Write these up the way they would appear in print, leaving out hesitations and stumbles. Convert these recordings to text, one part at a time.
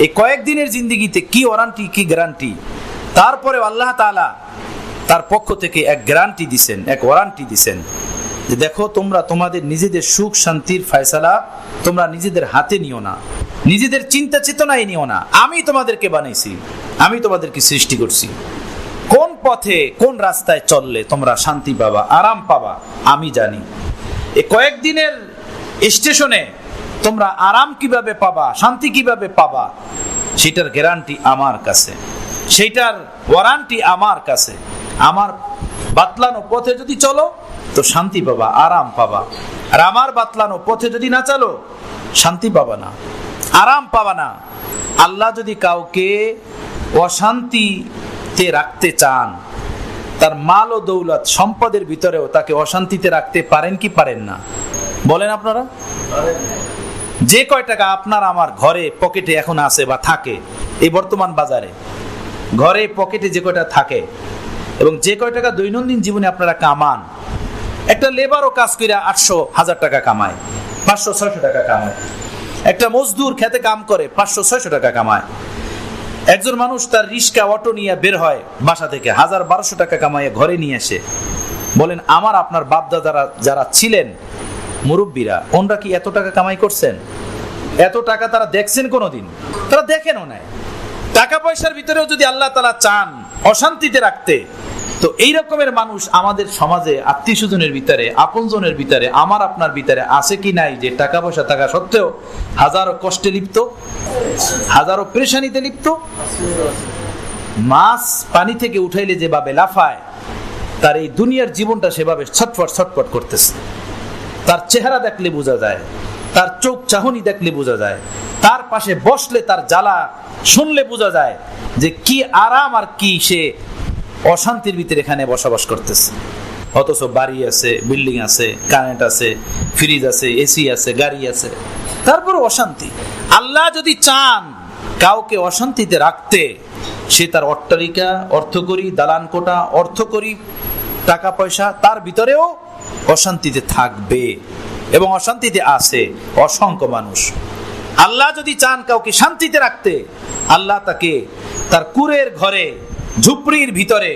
এই কয়েকদিনের জিন্দেগিতে কি ওয়ারেন্টি, কি গ্যারান্টি? তারপরে আল্লাহ তাআলা তার পক্ষ থেকে এক গ্যারান্টি দিছেন, এক ওয়ারেন্টি দিছেন যে দেখো, তোমরা তোমাদের নিজেদের সুখ শান্তির ফয়সালা তোমরা নিজেদের হাতে নিও না, নিজেদের চিন্তা চেতনায় নিও না। আমি তোমাদেরকে বানাইছি, আমি তোমাদেরকে সৃষ্টি করছি। কোন পথে, কোন রাস্তায় চললে তোমরা শান্তি পাবা, আরাম পাবা, আমি জানি। এই কয়েকদিনের স্টেশনে তোমরা আরাম কিভাবে পাবা, শান্তি কিভাবে পাবা, সেটার গ্যারান্টি আমার কাছে, সেটার ওয়ারেন্টি আমার কাছে। আমার বাতলানো পথে যদি চলো তো শান্তি পাবা, আরাম পাবা। আর আমার বাতলানো পথে যদি না চলো, শান্তি পাবা না, আরাম পাবা না। আল্লাহ যদি কাউকে অশান্তিতে রাখতে চান, তার মাল ও দৌলত সম্পদের ভিতরেও তাকে অশান্তিতে রাখতে পারেন কি পারেন না? বলেন আপনারা। যে কয় টাকা আপনার আমার ঘরে পকেটে এখন আছে বা থাকে, এই বর্তমান বাজারে ঘরে পকেটে যে কয়টা থাকে এবং যে কয় টাকা দৈনন্দিন জীবনে আপনারা কামান, একটা লেবারও কাজ করে 800-1000 টাকা কামায়, 500-600 টাকা কামায়। একটা মজদুর খেতে কাম করে 500-600 টাকা কামায়। একজন মানুষ তার রিক্সা অটো নিয়ে বের হয় বাসা থেকে, 1000-1200 টাকা কামায় ঘরে নিয়ে আসে। বলেন আমার আপনার বাপদাদারা যারা ছিলেন মুরব্বীরা, ওনরা কি এত টাকা কামাই করছেন? এত টাকা তারা দেখছেন কোনোদিন? তারা দেখেনও নাই। টাকা পয়সার ভিতরেও যদি আল্লাহ তাআলা চান অশান্তিতে রাখতে, তো এই রকমের মানুষ আমাদের সমাজে, আত্মীয় স্বজনের ভিতরে, আপনজনের ভিতরে, আমার আপনার ভিতরে আছে কি নাই, যে টাকা পয়সা থাকা সত্ত্বেও হাজারো কষ্টে লিপ্ত, হাজারো পেরেশানিতে লিপ্ত? মাছ পানি থেকে উঠাইলে যেভাবে লাফায়, তার এই দুনিয়ার জীবনটা সেভাবে ছটফট ছটফট করতেছে। তার চেহারা দেখলে বোঝা যায়, তার চোখ চাহনি দেখলে বোঝা যায়, তার পাশে বসলে তার জ্বালা শুনলে বোঝা যায় যে কি আরাম আর কি সে অশান্তির ভিতরে এখানে বসবাস করতেছে। অথচ বাড়ি আছে, বিল্ডিং আছে, কারেন্ট আছে, ফ্রিজ আছে, এসি আছে, গাড়ি আছে, তারপর অশান্তি। আল্লাহ যদি চান কাউকে অশান্তিতে রাখতে, সে তার অট্টালিকা, অর্থকরী, দালান কোঠা, অর্থকরী, টাকা পয়সা, তার ভিতরেও অশান্তিতে থাকবে এবং অশান্তিতে আছে অসংখ্য মানুষ। আল্লাহ যদি চান কাউকে শান্তিতে রাখতে, আল্লাহ তাকে তার কুরের ঘরে, ঝুপড়ির ভিতরে,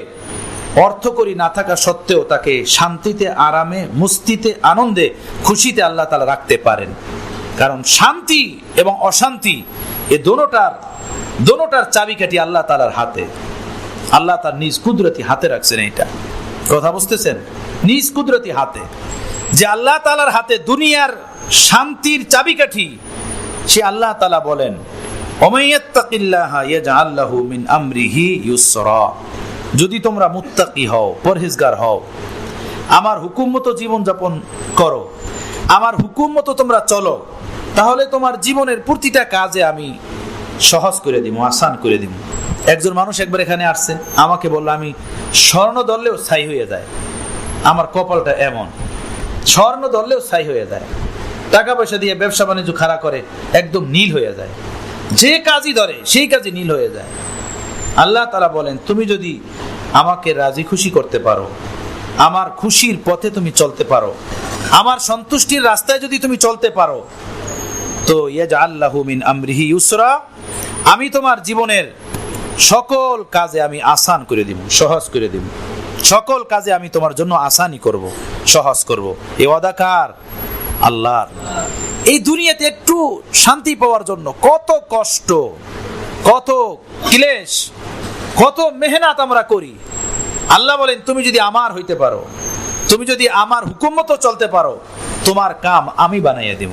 অর্থকরী না থাকা সত্ত্বেও তাকে শান্তিতে, আরামে, মুস্তিতে, আনন্দে, খুশিতে আল্লাহ তাআলা রাখতে পারেন। কারণ শান্তি এবং অশান্তি এ দোনোটার চাবিকাঠি আল্লাহ তাআলার হাতে। আল্লাহ তার নিজ কুদরতি হাতে রাখছেন। এইটা কথা বুঝতেছেন? নিজ কুদরতি হাতে, যে আল্লাহ তাআলার হাতে দুনিয়ার শান্তির চাবিকাঠি, সে আল্লাহ তাআলা বলেন ওমাইয়াত্তাকিল্লাহা ইয়াজআল লাহু মিন আমরিহি ইউসরা। যদি তোমরা মুত্তাকি হও, পরহেজগার হও, আমার হুকুম মতো জীবন যাপন করো, আমার হুকুম মতো তোমরা চলো, তাহলে তোমার জীবনের প্রতিটা কাজে আমি সহজ করে দিব, আসান করে দিব। একজন মানুষ একবার এখানে আসছে, আমাকে বলল আমি স্বর্ণ ধরলেও ছাই হয়ে যায়, আমার কপালটা এমন, স্বর্ণ ধরলেও ছাই হয়ে যায়। টাকা পয়সা দিয়ে ব্যবসা বাণিজ্য খাড়া করে একদম নীল হয়ে যায়, যে কাজই ধরে সেই কাজে নীল হয়ে যায়। আল্লাহ তাআলা বলেন তুমি যদি আমাকে রাজি খুশি করতে পারো, আমার খুশির পথে তুমি চলতে পারো, আমার সন্তুষ্টির রাস্তায় যদি তুমি চলতে পারো, তো ইয়াজআল লাহু মিন আমরিহি ইউসরা, আমি তোমার জীবনের সকল কাজে আমি আসান করে দিব, সহজ করে দিব। সকল কাজে আমি তোমার জন্য আসানি করব, সহজ করব। এই ওয়াদা কার? আল্লাহর। এই দুনিয়াতে একটু শান্তি পাওয়ার জন্য কত কষ্ট, কত ক্লেশ, কত মেহনত আমরা করি। আল্লাহ বলেন তুমি যদি আমার হইতে পারো, তুমি যদি আমার হুকুম মতো চলতে পারো, তোমার কাম আমি বানাইয়া দিব,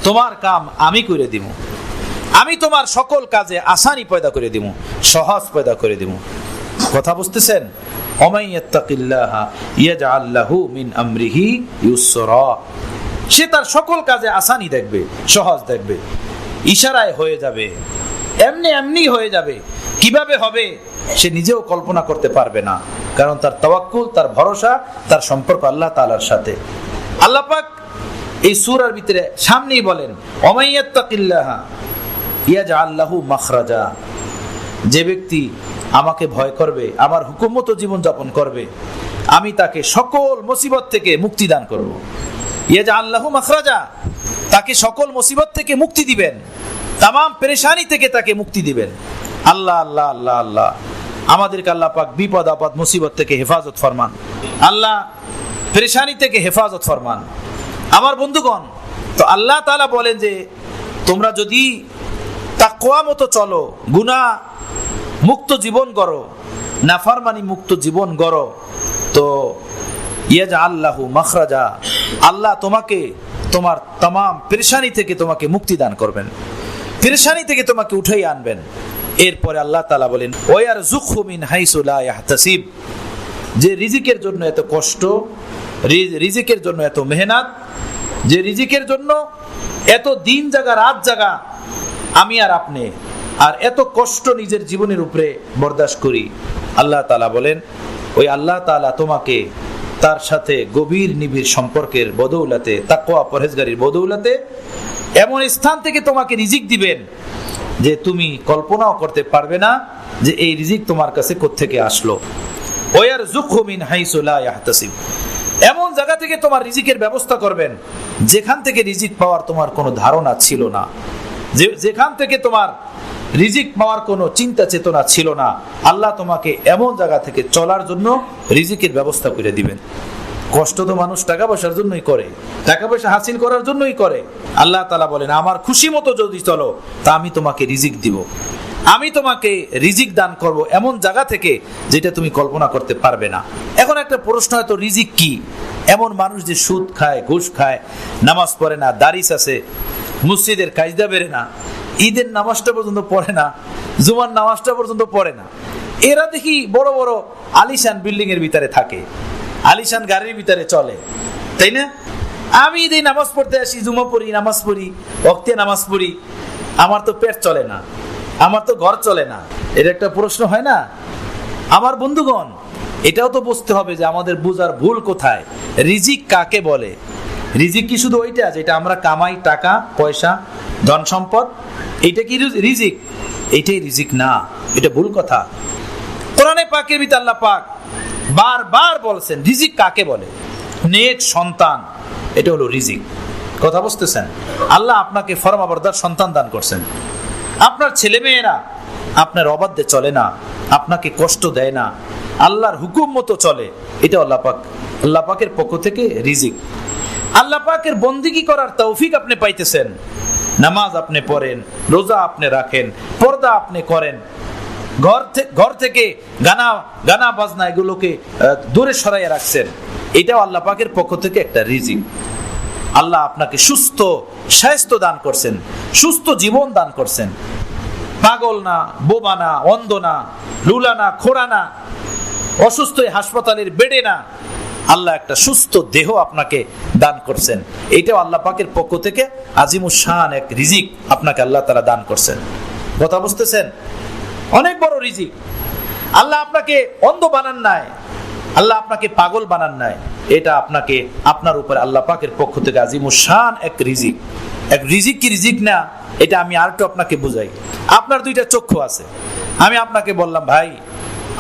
তোমার কাম আমি করে দিব, আমি তোমার সকল কাজে আসানি পয়দা করে দিব, সহজ পয়দা করে দিব। কথা বুঝতেছেন? ওমাইয়াত্তাকিল্লাহা ইয়াজআল লাহু মিন আমরিহি ইউসরা। সে তার সকল কাজে আসানি দেখবে, সহজ দেখবে, ইশারায় হয়ে যাবে, এমনি এমনি হয়ে যাবে। কিভাবে হবে সে নিজেও কল্পনা করতে পারবে না, কারণ তার তাওয়াক্কুল, তার ভরসা, তার সম্পর্ক আল্লাহ তাআলার সাথে। আল্লাহ পাক এই সূরার ভিতরে সামনেই বলেন ওমাইয়াত্তাকিল্লাহা ইয়াজআল লাহু মাখরাজা। যে ব্যক্তি আমাকে ভয় করবে, আমার হুকুম মতো জীবন যাপন করবে, আমি তাকে সকল মুসিবত থেকে মুক্তি দান করব। ইয়াজআল লাহু মাখরাজা, তাকে সকল মুসিবত থেকে মুক্তি দিবেন। তাম পেরেশানি থেকে তাকে মুক্তি দিবেন। আল্লাহ আল্লাহ আল্লাহ আল্লাহ আমাদেরকে আল্লাহ পাক বিপদ আপদ মুসিবত থেকে হেফাজত ফরমান, আল্লাহ পেরেশানি থেকে হেফাজত ফরমান। আমার বন্ধুগণ, তো আল্লাহ তাআলা বলেন যে তোমরা যদি তাকওয়া মতো চলো, গুনাহ মুক্ত জীবন গড়ো, নাফরমানি মুক্ত জীবন গড়ো, তো ইয়াজআল লাহু মাখরাজা, আল্লাহ তোমাকে তোমার তাম পেরেশানি থেকে তোমাকে মুক্তি দান করবেন, পেরেশানি থেকে তোমাকে উঠাই আনবেন। এরপরে আল্লাহ তাআলা বলেন ওয়ারযুকহু মিন হাইসু লা ইয়াহতাসিব, যে রিজিকের জন্য এত কষ্ট, রিজিকের জন্য এত মেহনত, যে রিজিকের জন্য এত দিন জাগা রাত জাগা আমি আর আপনি, আর এত কষ্ট নিজের জীবনের উপরে বরদাস্ত করি, আল্লাহ তাআলা বলেন ওই আল্লাহ তাআলা তোমাকে তার সাথে গভীর নিবিড় সম্পর্কের বদৌলতে, তাকওয়া পরহেজগারির বদৌলতে এমন স্থান থেকে তোমাকে রিজিক দিবেন যে তুমি কল্পনাও করতে পারবে না যে এই রিজিক তোমার কাছে কোত্থেকে আসলো। ওয়ারযুকহু মিন হাইসু লা ইয়াহতাসিব, এমন জায়গা থেকে তোমার রিজিকের ব্যবস্থা করবেন যেখান থেকে রিজিক পাওয়ার তোমার কোনো ধারণা ছিল না, যেখান থেকে তোমার রিজিক পাওয়ার কোনো চিন্তা চেতনা ছিল না। আল্লাহ তোমাকে এমন জায়গা থেকে চলার জন্য রিজিকের ব্যবস্থা করে দিবেন। কষ্ট তো মানুষ টাকা পয়সার জন্যই করে, টাকা পয়সা হাসিল করার জন্যই করে। আল্লাহ তাআলা বলেন আমার খুশি মতো যদি চলো তা আমি তোমাকে রিজিক দিব, আমি তোমাকে রিজিক দান করব এমন জায়গা থেকে যেটা তুমি কল্পনা করতে পারবে না। এখন একটা প্রশ্ন, হয়তো রিজিক কি? এমন মানুষ যে সুদ খায়, ঘুষ খায়, নামাজ পড়ে না, দাড়িস আছে, মসজিদের কাজদা বেরে না, ঈদের নামাজটা পর্যন্ত পড়ে না, জুমার নামাজটা পর্যন্ত পড়ে না, এরা দেখি বড় বড় আলিশান বিল্ডিং এর ভিতরে থাকে, আলিশান গাড়ির ভিতরে চলে, তাই না? আমি ঈদে নামাজ পড়তে আসি, জুমা পড়ি, নামাজ পড়ি, ওয়াক্তে নামাজ পড়ি, আমার তো পেট চলে না, আমার তো ঘর চলে না। এর একটা প্রশ্ন হয় না? আমার বন্ধুগণ, এটাও তো বুঝতে হবে যে আমাদের বুঝার ভুল কোথায়। রিজিক কাকে বলে? রিজিক কি শুধু ওইটা যেটা আমরা কামাই, টাকা পয়সা, ধন সম্পদ, এইটা কি রিজিক? এইটাই রিজিক না, এটা ভুল কথা। কোরআনে পাকের ভিতরে আল্লাহ পাক বারবার বলছেন রিজিক কাকে বলে। নেক সন্তান, এটা হলো রিজিক। কথা বুঝতেছেন? আল্লাহ আপনাকে ফরমাবরদার সন্তান দান করছেন, আপনার ছেলে মেয়েরা আপনার অবাধ্যে চলে না, আপনাকে কষ্ট দেয় না, আল্লাহর হুকুম মতো চলে, এটা আল্লাহ পাকের পক্ষ থেকে রিজিক। আল্লাহ পাকের বন্দেগী করার তৌফিক আপনি পাইতেছেন, নামাজ আপনি পড়েন, রোজা আপনি রাখেন, পর্দা আপনি করেন, ঘর থেকে গানা বাজনা এগুলোকে দূরে সরাইয়া রাখছেন, এটাও আল্লাহ পাকের পক্ষ থেকে একটা রিজিক। আল্লাহ আপনাকে সুস্থ স্বাস্থ্য দান করছেন, সুস্থ জীবন দান করছেন, পাগল না, বোবা না, অন্ধ না, লুলা না, খোড়া না, অসুস্থ হাসপাতালের বেডে না, আল্লাহ একটা সুস্থ দেহ আপনাকে দান করছেন, এটাও আল্লাহ পাকের পক্ষ থেকে আজিমুস শান এক রিজিক আপনাকে আল্লাহ তাআলা দান করছেন। কথা বুঝতেছেন? অনেক বড় রিজিক। আল্লাহ আপনাকে অন্ধ বানান নাই, আল্লাহ আপনাকে পাগল বানান নাই, এটা আপনাকে আপনার উপর আল্লাহ পাকের পক্ষ থেকে আজিমুস শান এক রিজিক। এক রিজিক কি রিজিক না, এটা আমি আরেকটু আপনাকে বুঝাই। আপনার দুইটা চক্ষু আছে, আমি আপনাকে বললাম ভাই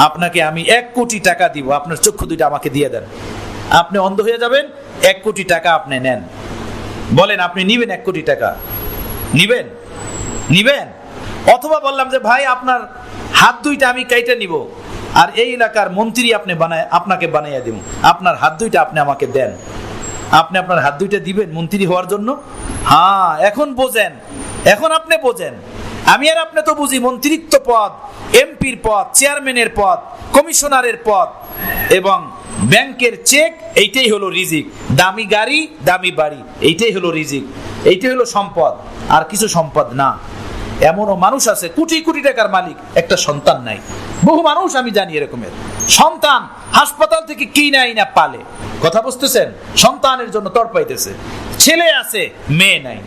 আপনাকে আমি 1 কোটি টাকা দিব, আপনার চক্ষু দুইটা আমাকে দিয়ে দেন, আপনি অন্ধ হয়ে যাবেন, 1 কোটি টাকা আপনি নেন। বলেন আপনি নিবেন 1 কোটি টাকা? নিবেন? অথবা বললাম যে ভাই আপনার হাত দুইটা আমি কাইটা নিব, আর এই এলাকার মন্ত্রী আপনাকে বানাইয়া দিব, আপনার হাত দুইটা আপনি আমাকে দেন, আপনি আপনার হাত দুইটা দিবেন মন্ত্রী হওয়ার জন্য? হ্যাঁ, এখন বোঝেন, এখন আপনি বোঝেন। আমি আর আপনি তো বুঝি মন্ত্রিত্ব পদ, এমপির পদ, চেয়ারম্যানের পদ, কমিশনারের পদ এবং ব্যাংকের চেক, এইটাই হলো রিজিক। দামি গাড়ি, দামি বাড়ি, এইটাই হলো রিজিক, এইটাই হলো সম্পদ, আর কিছু সম্পদ না। এমনও মানুষ আছে কোটি কোটি টাকার মালিক, একটা সন্তান নাই। বহু মানুষ আমি জানি এরকমের, সন্তান হাসপাতাল থেকে কি নাই না পালে। কথা বুঝতেছেন? সন্তানের জন্য তড়পাইতেছে। ছেলে আছে, মেয়ে নাই,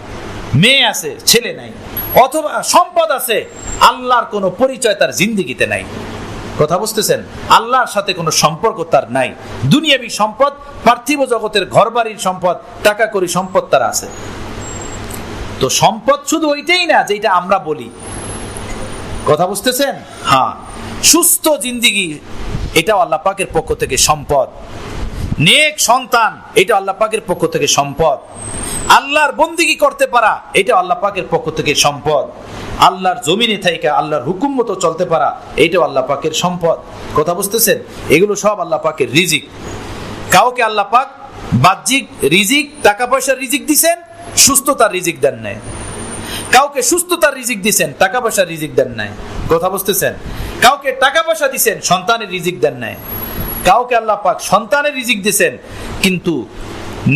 মেয়ে আছে, ছেলে নাই। অথবা সম্পদ আছে, আল্লাহর কোনো পরিচয় তার জিন্দেগিতে নাই। কথা বুঝতেছেন? আল্লাহর সাথে কোনো সম্পর্ক তার নাই। দুনিয়াবি সম্পদ, পার্থিব জগতের ঘরবাড়ির সম্পদ, টাকা কড়ি সম্পদ তার আছে। তো সম্পদ শুধু ওইটাই না যেটা আমরা বলি। কথা বুঝতেছেন? হ্যাঁ, সুস্থ জিন্দেগি, এটাও আল্লাহ পাকের পক্ষ থেকে সম্পদ। নেক সন্তান, এটা আল্লাহ পাকের পক্ষ থেকে সম্পদ। আল্লাহর বন্দেগী করতে পারা, এটা আল্লাহ পাকের পক্ষ থেকে সম্পদ। আল্লাহর জমিনে থাইকা আল্লাহর হুকুম মতো চলতে পারা, এইটাও আল্লাহ পাকের সম্পদ। কথা বুঝতেছেন? এগুলো সব আল্লাহ পাকের রিজিক। কাউকে আল্লাহ পাক বাহ্যিক রিজিক, টাকা পয়সার রিজিক দিছেন, সুস্থতার রিজিক দেন নাই। কাউকে সুস্থতার রিজিক দিছেন, টাকা পয়সার রিজিক দেন নাই। কথা বুঝতেছেন? কাউকে টাকা পয়সা দিছেন, সন্তানের রিজিক দেন নাই। কাউকে আল্লাহ পাক সন্তানের রিজিক দিছেন, কিন্তু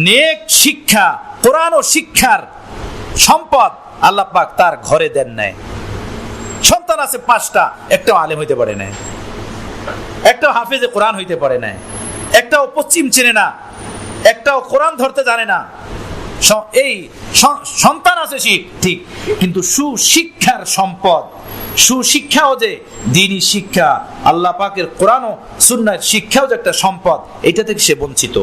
নেক শিক্ষা, কোরআন ও শিক্ষার সম্পদ আল্লাহ পাক তার ঘরে দেন নাই। সন্তান আছে 5টা, একটাও আলেম হইতে পারে নাই, একটাও হাফেজে কোরআন হইতে পারে নাই, একটাও পশ্চিম চেনে না, একটাও কোরআন ধরতে জানে না। এই সন্তান আছে ঠিক, কিন্তু সুশিক্ষার সম্পদ, সুশিক্ষাও যে দ্বীনি শিক্ষা, আল্লাহ পাকের কোরআন ও সুন্নাহর শিক্ষাও যে একটা সম্পদ, এটা থেকে সে বঞ্চিত,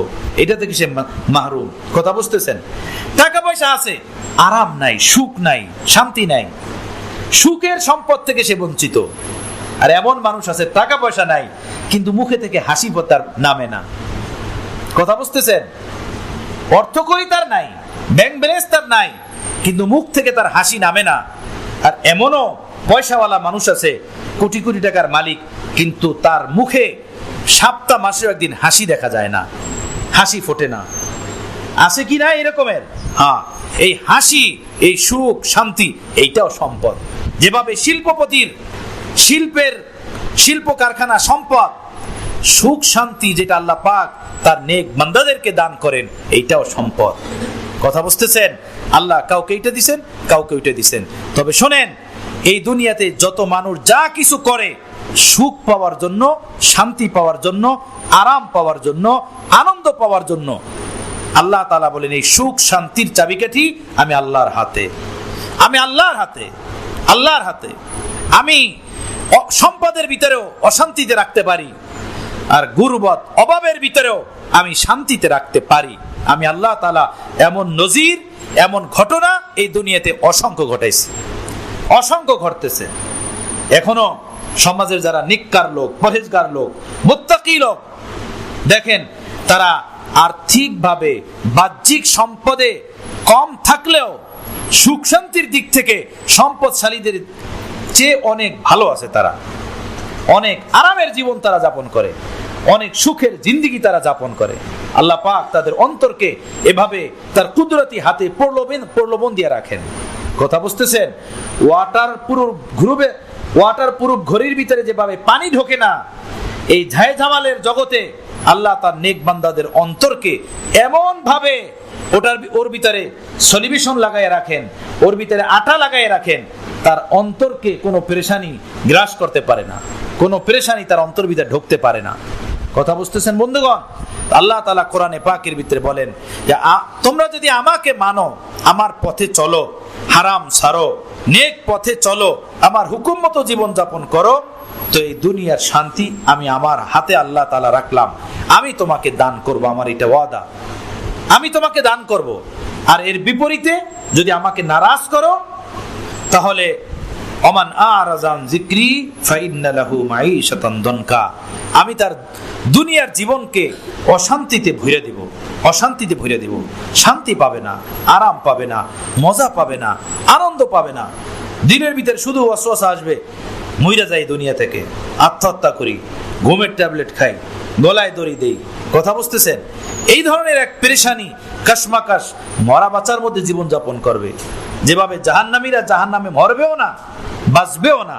এটা থেকে সে মাহরুম। কথা বুঝতেছেন? টাকা পয়সা আছে, আরাম নাই, সুখ নাই, শান্তি নাই, সুখের সম্পদ থেকে সে বঞ্চিত। আর এমন মানুষ আছে টাকা পয়সা নাই, কিন্তু মুখে থেকে হাসি তার নামে না। কথা বুঝতেছেন? অর্থকড়ি তার নাই, ব্যাংক ব্যালেন্স তার নাই, কিন্তু মুখ থেকে তার হাসি নামে না। আর এমনও পয়সাওয়ালা মানুষ আছে, কোটি কোটি টাকার মালিক, কিন্তু তার মুখে সপ্তাহ মাসে একদিন হাসি দেখা যায় না, হাসি ফোটে না। আছে কি না এরকমের? হ্যাঁ, এই হাসি, এই সুখ শান্তি, এইটাও সম্পদ। যেভাবে শিল্পপতির শিল্প কারখানা সম্পদ, সুখ শান্তি যেটা আল্লাহ পাক তার নেক বান্দাদেরকে দান করেন, এইটাও সম্পদ। কথা বুঝতেছেন? আল্লাহ কাউকে এইটা দিছেন, কাউকে ওইটা দিছেন। তবে শোনেন, এই দুনিয়াতে যত মানুষ যা কিছু করে সুখ পাওয়ার জন্য, শান্তি পাওয়ার জন্য, আরাম পাওয়ার জন্য, আনন্দ পাওয়ার জন্য, আল্লাহ তাআলা বলেন এই সুখ শান্তির চাবিকাঠি আমি আল্লাহর হাতে, আমি আল্লাহর হাতে, আল্লাহর হাতে। আমি সম্পদের ভিতরেও অশান্তিতে রাখতে পারি, আর গুরবত অভাবের ভিতরেও আমি শান্তিতে রাখতে পারি। আমি আল্লাহ তাআলা এমন নজির, এমন ঘটনা এই দুনিয়াতে অসংখ্য ঘটাইছে, অসংখ্য ঘটতেছে। এখনো সমাজের যারা নিক্কার লোক, পরহেজগার লোক, মুত্তাকি লোক, দেখেন তারা আর্থিকভাবে বাহ্যিক সম্পদে কম থাকলেও সুখ শান্তির দিক থেকে সম্পদশালীদের চেয়ে অনেক ভালো আছে। তারা অনেক আরামের জীবন তারা যাপন করে, অনেক সুখের জিন্দেগি তারা যাপন করে। আল্লাহ পাক তাদের অন্তরকে এভাবে তার কুদরতি হাতে প্রলোভন দিয়ে রাখেন। কথা বুঝতেছেন? ওয়াটার প্রুফ ঘড়ির ভিতরে যেভাবে পানি ঢোকে না, এই ঝামেলার জগতে আল্লাহ তার নেক বান্দাদের অন্তরকে এমন ভাবে ওর ভিতরে সলিউশন লাগাইয়া রাখেন, ওর ভিতরে আটা লাগাইয়া রাখেন, তার অন্তরকে কোনো পেরেশানি গ্রাস করতে পারে না, কোনো পেরেশানি তার অন্তর ভিতরে ঢুকতে পারে না। কথা বুঝতেছেন বন্ধুগণ? আল্লাহ তাআলা কোরআনে পাকের ভিতরে বলেন যে তোমরা যদি আমাকে মানো, আমার পথে চলো, হারাম ছাড়ো, নেক পথে চলো, আমার হুকুম মতো জীবন যাপন করো, তো এই দুনিয়ার শান্তি আমি আমার হাতে আল্লাহ তাআলা রাখলাম, আমি তোমাকে দান করব, আমার এটা ওয়াদা, আমি তোমাকে দান করব। আর এর বিপরীতে যদি আমাকে নারাজ করো, তাহলে ওমান আরাজান যিকরি ফাইন্না লাহু মাঈশাতান দনকা, আমি তার দুনিয়ার জীবনকে অশান্তিতে ভরে দেব, অশান্তিতে ভরে দেব। শান্তি পাবে না, আরাম পাবে না, মজা পাবে না, আনন্দ পাবে না। দিনের ভিতরে শুধু ওয়াসওয়াসা আসবে, মইরা যাই দুনিয়া থেকে, আত্মহত্যা করি, ঘুমের ট্যাবলেট খাই, গলায় দড়ি দেই। কথা বুঝতেছেন? এই ধরনের এক পেরেশানি, কাশমাকাশ, মরা বাঁচার মধ্যে জীবন যাপন করবে। যেভাবে জাহান্নামীরা জাহান্নামে মরবেও না, বাঁচবেও না,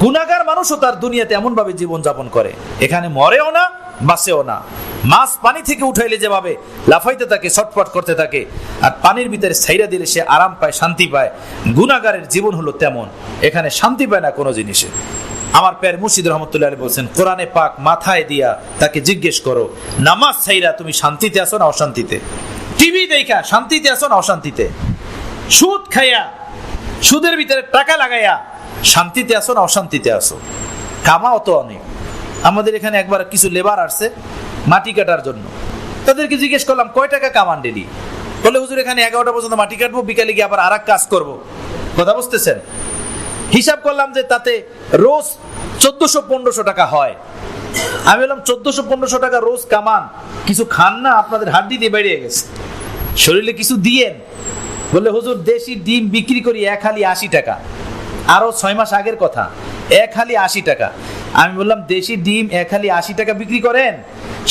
গুনাহগার মানুষও তার দুনিয়াতে এমন ভাবে জীবন যাপন করে, এখানে মরেও না, বাঁচেও না। মাছ পানি থেকে উঠাইলে যেভাবে লাফাইতে থাকে, ছটফট করতে থাকে, আর পানির ভিতরে ছাইরা দিলে সে আরাম পায়, শান্তি পায়, গুনাহগারের জীবন হলো তেমন, এখানে শান্তি পায় না কোনো জিনিসে। আমার পীর মুর্শিদ রহমতুল্লাহ আলাইহি বলেছেন, কোরআনে পাক মাথায় দিয়া তাকে জিজ্ঞেস করো, নামাজ ছাইরা তুমি শান্তিতে আছো না অশান্তিতে? টিভি দেখা শান্তিতে আছো না অশান্তিতে? সুদ খাইয়া, সুদের ভিতরে টাকা লাগাইয়া শান্তিতে আছো না অশান্তিতে আছো? কামাও তো অনেক। আমাদের এখানে একবার কিছু লেবার আসছে মাটি কাটার জন্য, তাদেরকে জিজ্ঞেস করলাম কয় টাকা কামান ডেলি? বলে হুজুর এখানে 11টা পর্যন্ত মাটি কাটবো, বিকালে গিয়ে আবার আরেক কাজ করব। কথা বুঝতেছেন? হিসাব করলাম যে তাতে রোজ 1400-1500 টাকা হয়। আমি বললাম 1400-1500 টাকা রোজ কামান, কিছু খান না, আপনাদের হাড্ডি দিয়ে বেরিয়ে গেছে। শরীরে কিছু দিয়েন। বললে হুজুর দেশি ডিম বিক্রি করি এক হালি 80 টাকা। আরো 6 মাস আগের কথা, এক হালি 80 টাকা। আমি বললাম দেশি ডিম এক হালি 80 টাকা বিক্রি করেন,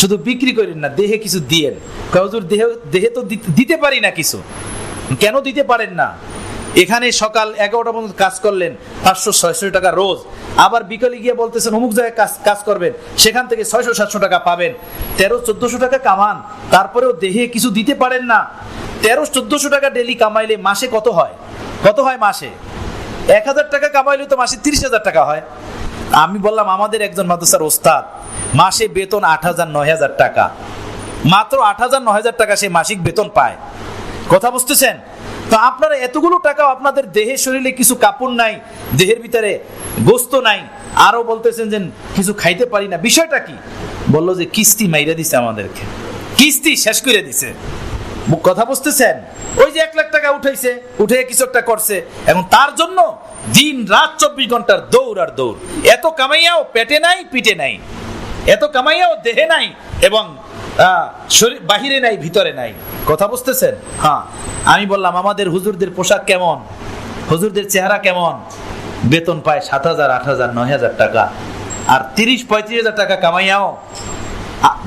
শুধু বিক্রি করেন না, দেহে কিছু দিয়েন। হুজুর দেহে তো দিতে পারি না কিছু। কেন দিতে পারেন না? এখানে সকাল 11টা পর্যন্ত কাজ করলেন 500-600 টাকা রোজ, আবার বিকালে গিয়ে বলতেছেন অমুক জায়গায় কাজ করবেন, সেখান থেকে 600-700 টাকা পাবেন, 1300-1400 টাকা কামান, তারপরেও দেহে কিছু দিতে পারেন না। 1300-1400 টাকা ডেলি কামাইলে মাসে কত হয়? কত হয় মাসে? 1000 টাকা কামাইলে তো মাসে 30,000 টাকা হয়। আমি বললাম আমাদের একজন মাদ্রাসার ওস্তাদ মাসে বেতন 8,000-9,000 টাকা, মাত্র 8,000-9,000 টাকা সে মাসিক বেতন পায়। কথা বুঝতেছেন? তো আপনারা এতগুলো টাকা আপনাদের দেহে শরীরে কিছু কাপড় নাই, দেহের ভিতরে গোস্ত নাই, আরো বলতেছেন যে কিছু খাইতে পারি না। বিষয়টা কি? বললো যে কিস্তি মাইরা দিছে, আমাদেরকে কিস্তি শেষ করে দিছে। কথা বুঝতেছেন? ওই যে 1 লাখ টাকা উঠাইছে, উঠে কিছু একটা করছে, এখন তার জন্য দিন রাত 24 ঘন্টার দৌড় আর দৌড়। এত কামাইয়াও পেটে নাই, পিঠে নাই, এত কামাইয়াও দেহে নাই, এবং শরীর বাহিরে নাই, ভিতরে নাই। কথা বুঝতেছেন? হ্যাঁ। আমি বললাম আমাদের হুজুরদের পোশাক কেমন, হুজুরদের চেহারা কেমন? বেতন পায় 7,000, 8,000, 9,000 টাকা, আর 30-35,000 টাকা কামাইয়াও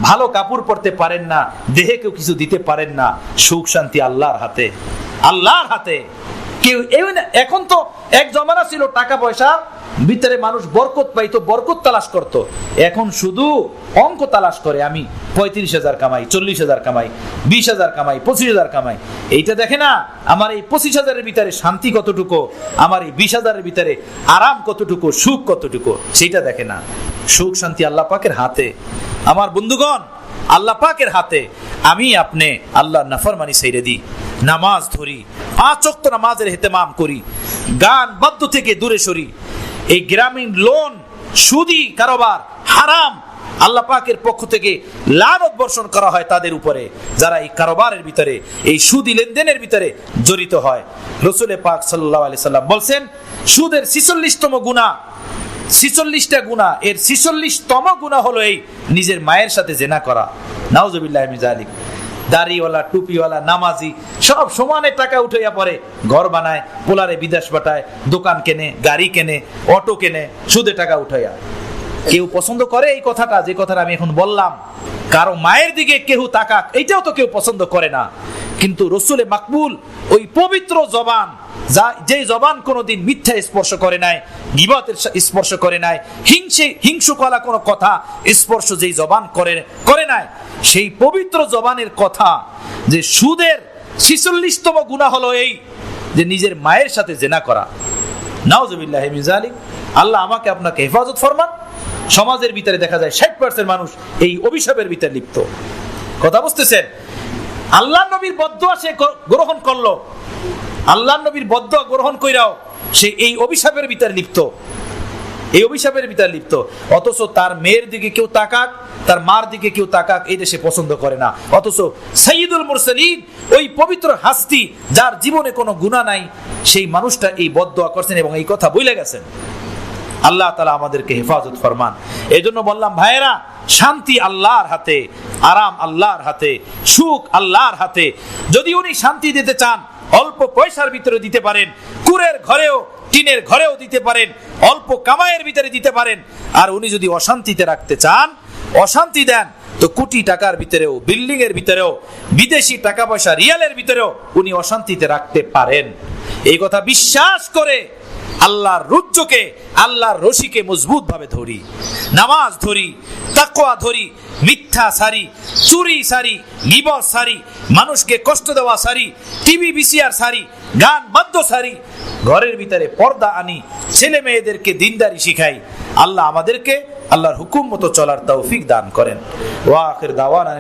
ভালো কাপড় পরতে পারেন না, দেহে কেউ কিছু দিতে পারেন না। সুখ শান্তি আল্লাহর হাতে, আল্লাহর হাতে। কেউ এখন তো এক জমানা ছিল টাকা পয়সা ভিতরে মানুষ বরকত পাইতো, বরকত তালাশ করত। এখন শুধু অঙ্ক তালাশ করে, আমি 35,000 কামাই, 40,000 কামাই, 20,000 কামাই, 25,000 কামাই। এইটা দেখে না আমার এই 25,000-এর ভিতরে শান্তি কতটুকু, আমার এই 20,000-এর ভিতরে আরাম কতটুকু, সুখ কতটুকু, সেইটা দেখে না। সুখ শান্তি আল্লাহ পাকের হাতে। আমার বন্ধুগণ, আল্লাহ পাকের হাতে। আমি আপনি আল্লাহর নাফরমানি ছেড়ে দিই, নামাজ ধরি, 5 ওয়াক্ত নামাজের ইহতিমাম করি, গান বাদ্য থেকে দূরে সরি। এই গ্রামীণ লোন, সুদি কারবার হারাম, আল্লাহ পাকের পক্ষ থেকে লানত বর্ষণ করা হয় তাদের উপরে যারা এই কারবারের ভিতরে, এই সুদি লেনদেনের ভিতরে জড়িত হয়। রাসূল পাক সাল্লাল্লাহু আলাইহি সাল্লাম বলছেন, সুদের 46তম গুনাহ, 46টা গুনাহ, এর 46তম গুনাহ হলো এই নিজের মায়ের সাথে জিনা করা। নাউজুবিল্লাহি মিন যালিক। দাড়িওয়ালা, টুপিওয়ালা, নামাজি সব সমানে টাকা উঠাইয়া পরে ঘর বানায়, পোলারে বিদেশ পাঠায়, দোকান কেনে, গাড়ি কেনে, অটো কেনে, সুদে টাকা উঠাইয়া। কেউ পছন্দ করে এই কথাটা, যে কথাটা আমি এখন বললাম? কারো মায়ের দিকে কেউ তাকাক, এইটাও তো কেউ পছন্দ করে না। কিন্তু রসুলে মাকবুল, ওই পবিত্র জবান, যে জবান কোনোদিন মিথ্যা স্পর্শ করে নাই, গীবতের স্পর্শ করে নাই, হিংসুকলা কোনো কথা স্পর্শ যেই জবান করে নাই, সেই পবিত্র জবানের কথা যে সুদের 46তম গুনাহ হলো এই যে নিজের মায়ের সাথে জিনা করা। নাউজুবিল্লাহি মিন যালিক। আল্লাহ আমাকে আপনাকে হেফাজত ফরমান। সমাজের ভিতরে দেখা যায় 60% মানুষ এই অভিশাপের ভিতরে লিপ্ত। কথা বুঝতেছেন? আল্লাহ নবীর বদদুয়া সে গ্রহণ করলো, আল্লাহ নবীর বদদুয়া গ্রহণ কইরাও সে এই অভিশাপের ভিতরে লিপ্ত, এই অভিশাপের ভিতরে লিপ্ত। অথচ তার মেয়ের দিকে কেউ তাকাক, তার মার দিকে কেউ তাকাক, এই দেশে পছন্দ করে না। অথচ সাইয়্যিদুল মুরসালিন, ওই পবিত্র হাস্তি যার জীবনে কোনো গুনাহ নাই, সেই মানুষটা এই বদদুয়া করছেন এবং এই কথা বলে গেছেন। আল্লাহ তাআলা আমাদেরকে হেফাজত ফরমান। এজন্য বললাম ভাইয়েরা, শান্তি আল্লাহর হাতে, আরাম আল্লাহর হাতে, সুখ আল্লাহর হাতে। যদি উনি শান্তি দিতে চান, অল্প পয়সার ভিতরে দিতে পারেন, কুরের ঘরেও, টিনের ঘরেও দিতে পারেন, অল্প কামাইয়ের ভিতরে দিতে পারেন। আর উনি যদি অশান্তিতে রাখতে চান, অশান্তি দেন, তো কোটি টাকার ভিতরেও, বিল্ডিং এর ভিতরেও, বিদেশি টাকা পয়সা রিয়ালের ভিতরেও উনি অশান্তিতে রাখতে পারেন। এই কথা বিশ্বাস করে আল্লাহর রুজ্জকে, আল্লাহর রশিকে মজবুত ভাবে ধরি, নামাজ ধরি, তাকওয়া ধরি, মিথ্যা সারি, চুরি সারি, গীবত সারি, মানুষকে কষ্ট দেওয়া সারি, টিভি ভিসিআর সারি, গান বাদ্য সারি, ঘরের ভিতরে পর্দা আনি, ছেলে মেয়েদেরকে দিনদারি শিখাই। আল্লাহ আমাদেরকে আল্লাহর হুকুম মতো চলার তৌফিক দান করেন। ওয়া আখির দাওয়ানা।